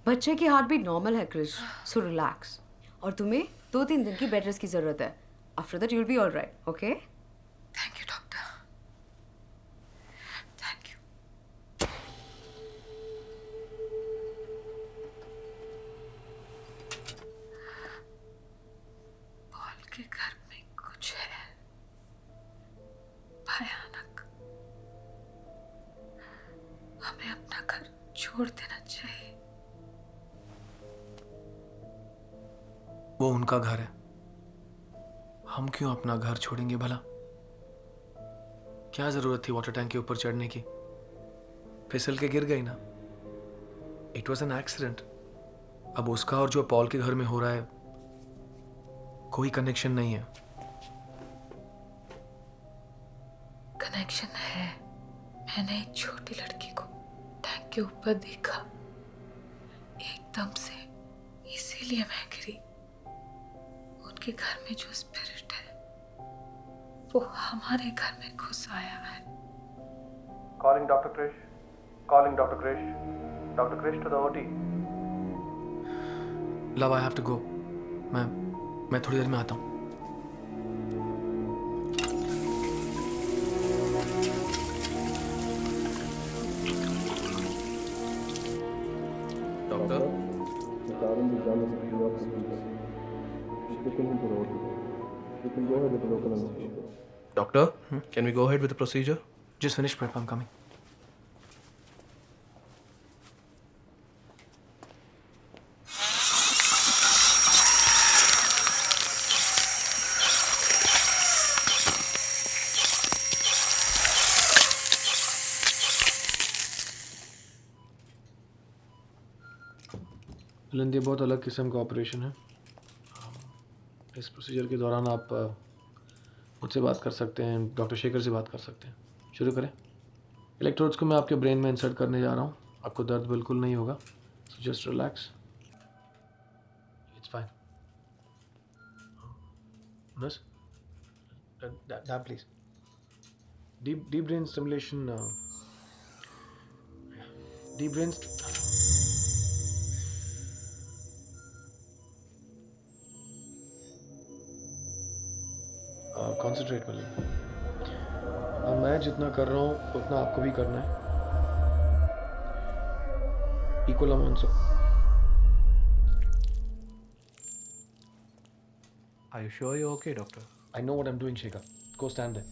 बच्चे की heart beat normal है क्रिश, सो रिलैक्स। और तुम्हें 2-3 दिन की बेड रेस्ट की जरूरत है। After that you will be alright, okay? Thank you doctor, thank you. Paul के घर में कुछ है भयानक। हमें अपना घर छोड़ देना चाहिए। वो उनका घर है, हम क्यों अपना घर छोड़ेंगे भला? क्या जरूरत थी वाटर टैंक के ऊपर चढ़ने की? फिसल के गिर गई ना। It was an accident. अब उसका और जो पॉल के घर में हो रहा है कोई कनेक्शन नहीं है। कनेक्शन है। मैंने एक छोटी लड़की को टैंक के ऊपर देखा एकदम से, इसीलिए मैं गिरी। उनके घर में जो स्पिरिट है वो हमारे घर में घुस आया है। Calling Dr. Krish. Calling Dr. Krish. Dr. Krish to the OT. Love, I have to go. मैं थोड़ी देर में आता हूँ। Doctor? Doctor, can we go ahead with the procedure? Just finish prep, I'm coming. ये बहुत अलग किस्म का ऑपरेशन है। इस प्रोसीजर के दौरान आप मुझसे बात कर सकते हैं, डॉक्टर शेखर से बात कर सकते हैं। शुरू करें। इलेक्ट्रोड्स को मैं आपके ब्रेन में इंसर्ट करने जा रहा हूँ। आपको दर्द बिल्कुल नहीं होगा, so just relax, it's fine. Nurse, dab please. Deep brain stimulation, deep brain. Concentrate कर लो। अब मैं जितना कर रहा हूँ उतना आपको भी करना है। Equal amounts of. Are you sure you're okay, doctor? I know what I am doing Shekhar. Go stand there.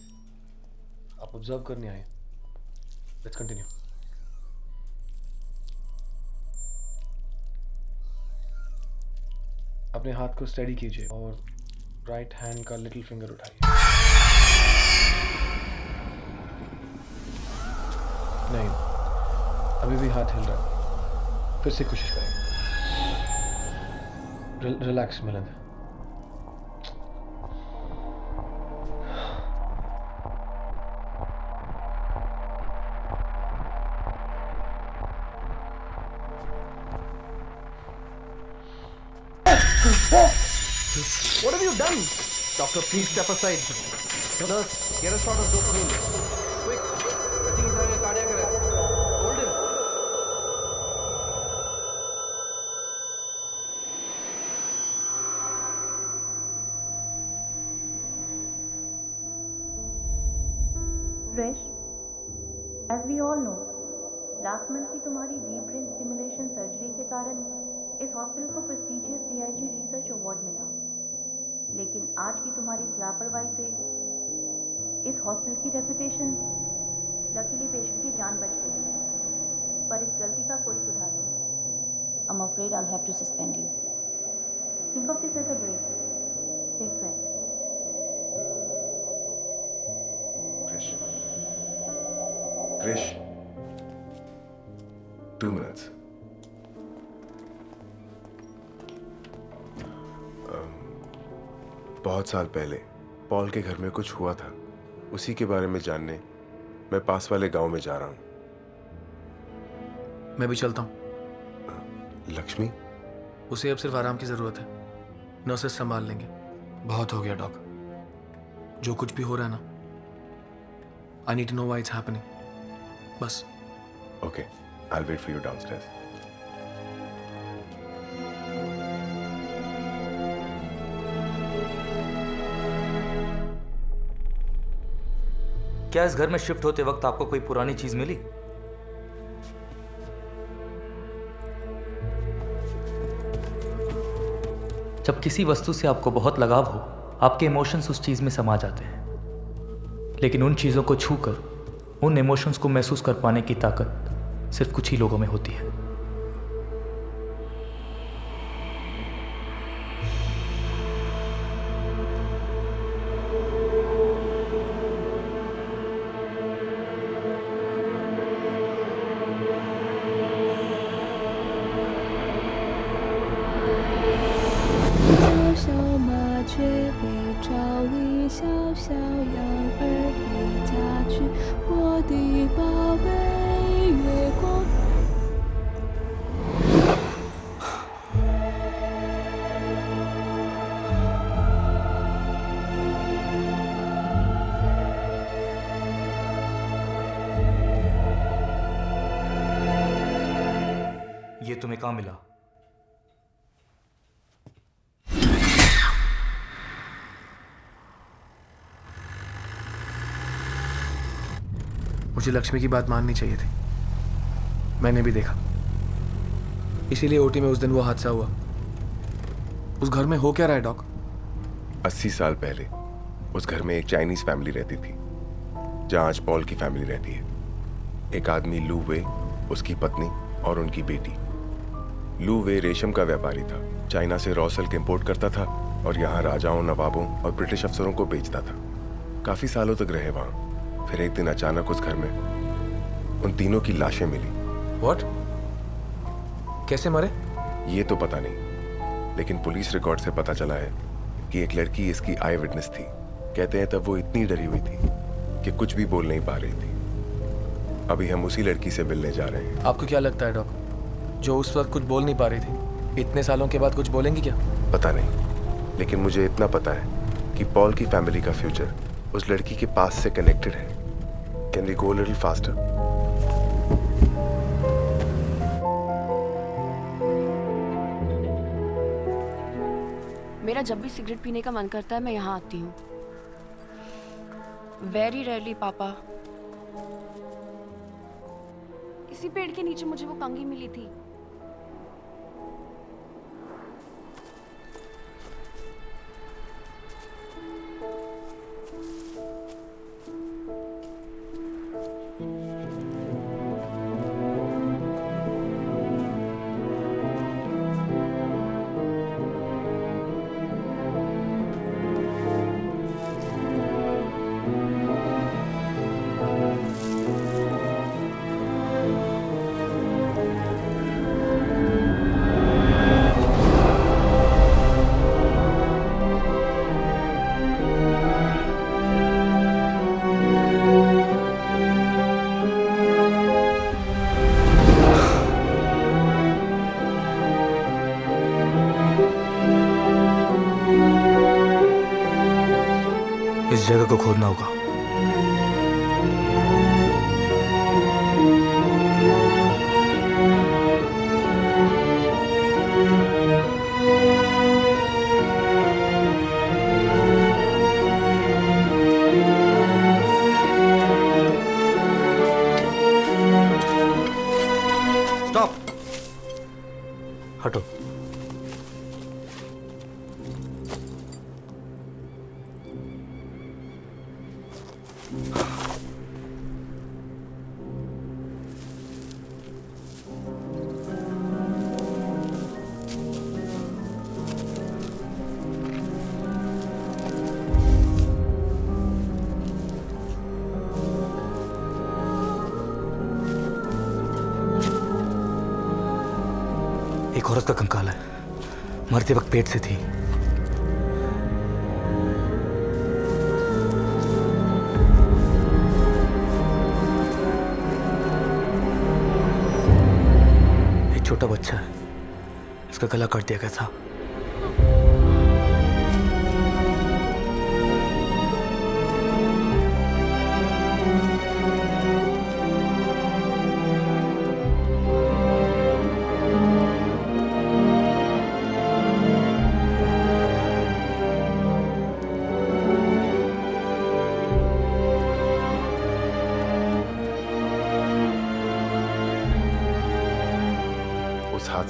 आप ऑब्जर्व करने आए। Let's continue. अपने हाथ को स्टेडी कीजिए और राइट हैंड का लिटिल फिंगर उठाइए। नहीं, अभी भी हाथ हिल रहा है। फिर से कोशिश करें। Relax Milind. What have you done? Doctor, please step aside. Nurse, get a shot of dopamine. Quick. I think he's having a cardiac arrest. Hold him. Krish, as we all know, last month की तुम्हारी deep brain stimulation surgery के कारण इस hospital को prestigious PIG research award मिला। लेकिन आज की तुम्हारी इस लापरवाही से इस हॉस्पिटल की रेपुटेशन, लकीली पेशेंट की जान बच गई है, पर इस गलती का कोई सुधार नहीं। I'm afraid I'll have to suspend you. Think of this as a break. Take rest. Krish, 2 minutes. बहुत साल पहले पॉल के घर में कुछ हुआ था, उसी के बारे में जानने मैं पास वाले गांव में जा रहा हूँ। मैं भी चलता हूँ। लक्ष्मी? उसे अब सिर्फ आराम की जरूरत है। नर्सेस संभाल लेंगे। बहुत हो गया डॉक। जो कुछ भी हो रहा है ना, I need to know why it's happening. बस। Okay, I'll wait for you downstairs. क्या इस घर में शिफ्ट होते वक्त आपको कोई पुरानी चीज मिली? जब किसी वस्तु से आपको बहुत लगाव हो, आपके इमोशंस उस चीज में समा जाते हैं, लेकिन उन चीजों को छूकर उन इमोशंस को महसूस कर पाने की ताकत सिर्फ कुछ ही लोगों में होती है। ये तुम्हें कहाँ मिला? मुझे लक्ष्मी की बात माननी चाहिए थी। मैंने भी देखा, इसीलिए ओटी में उस दिन वो हादसा हुआ। उस घर में हो क्या रहा है डॉक? 80 साल पहले उस घर में एक चाइनीज फैमिली रहती थी, जहां आज पॉल की फैमिली रहती है। एक आदमी लू वे, उसकी पत्नी और उनकी बेटी। लू वे रेशम का व्यापारी था, चाइना से रॉ सिल्क इंपोर्ट करता था और यहाँ राजाओं, नवाबों और ब्रिटिश अफसरों को बेचता था। काफी सालों तक रहे वहां। फिर एक दिन अचानक उस घर में उन तीनों की लाशें मिली। व्हाट? कैसे मरे? ये तो पता नहीं, लेकिन पुलिस रिकॉर्ड से पता चला है कि एक लड़की इसकी आई विटनेस थी। कहते हैं तब वो इतनी डरी हुई थी कि कुछ भी बोल नहीं पा रही थी। अभी हम उसी लड़की से मिलने जा रहे हैं। आपको क्या लगता है डॉक, जो उस वक्त कुछ बोल नहीं पा रही थी, इतने सालों के बाद कुछ बोलेंगी क्या? पता नहीं, लेकिन मुझे इतना पता है कि पॉल की फैमिली का फ्यूचर उस लड़की के पास से कनेक्टेड है। Can we go a little faster? मेरा जब भी सिगरेट पीने का मन करता है मैं यहाँ आती हूँ। वेरी रेयरली पापा। इसी पेड़ के नीचे मुझे वो कंघी मिली थी। इस जगह को खोदना होगा। Stop! हटो। एक औरत का कंकाल है, मरते वक्त पेट से थी। एक छोटा बच्चा है, इसका गला काट दिया गया था।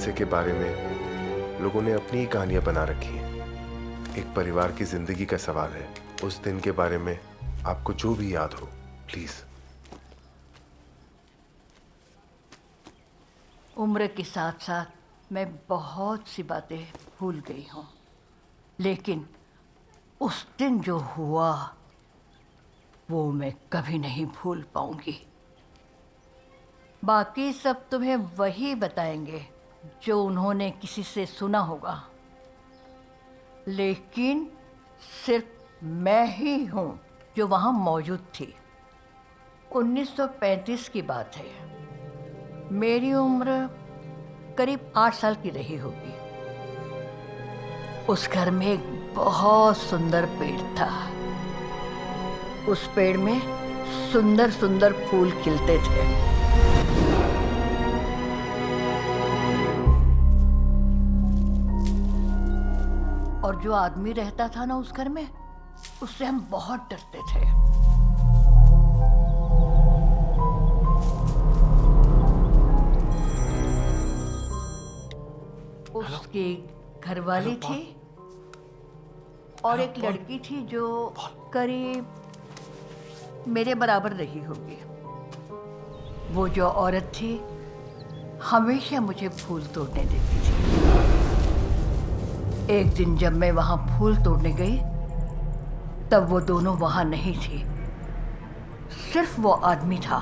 हादसे के बारे में लोगों ने अपनी ही कहानियां बना रखी हैं। एक परिवार की जिंदगी का सवाल है। उस दिन के बारे में आपको जो भी याद हो, प्लीज। उम्र के साथ साथ मैं बहुत सी बातें भूल गई हूँ, लेकिन उस दिन जो हुआ वो मैं कभी नहीं भूल पाऊंगी। बाकी सब तुम्हें वही बताएंगे जो उन्होंने किसी से सुना होगा, लेकिन सिर्फ मैं ही हूँ जो वहाँ मौजूद थी। 1935 की बात है। मेरी उम्र करीब 8 साल की रही होगी। उस घर में एक बहुत सुंदर पेड़ था। उस पेड़ में सुंदर सुंदर फूल खिलते थे। और जो आदमी रहता था ना उस घर में, उससे हम बहुत डरते थे। उसकी घरवाली थी और एक लड़की थी जो करीब मेरे बराबर रही होगी। वो जो औरत थी हमेशा मुझे फूल तोड़ने देती थी। एक दिन जब मैं वहां फूल तोड़ने गई तब वो दोनों वहां नहीं थी, सिर्फ वो आदमी था।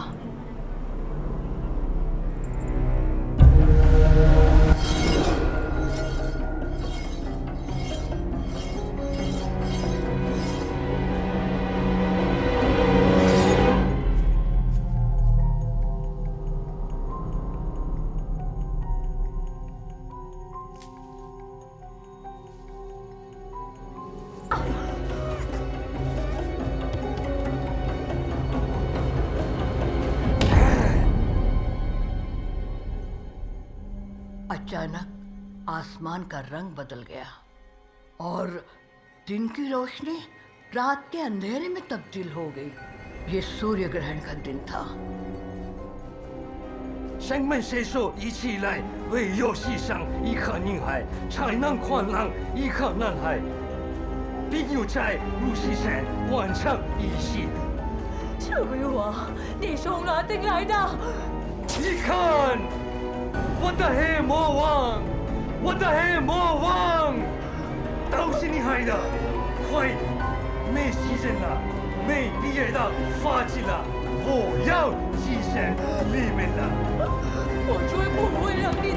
अचानक आसमान का रंग बदल गया और दिन की रोशनी रात के अंधेरे में तब्दील हो गई। ये सूर्य ग्रहण का दिन था।生命谁说一起来为游戏上一颗女孩才能宽浪一颗男孩并有在路西山完成仪式。这位王，你从哪里来的？你看，我的黑魔王，我的黑魔王，都是你害的！快，没时间了，没毕业的发起了，我要牺牲你们了。我绝不会让你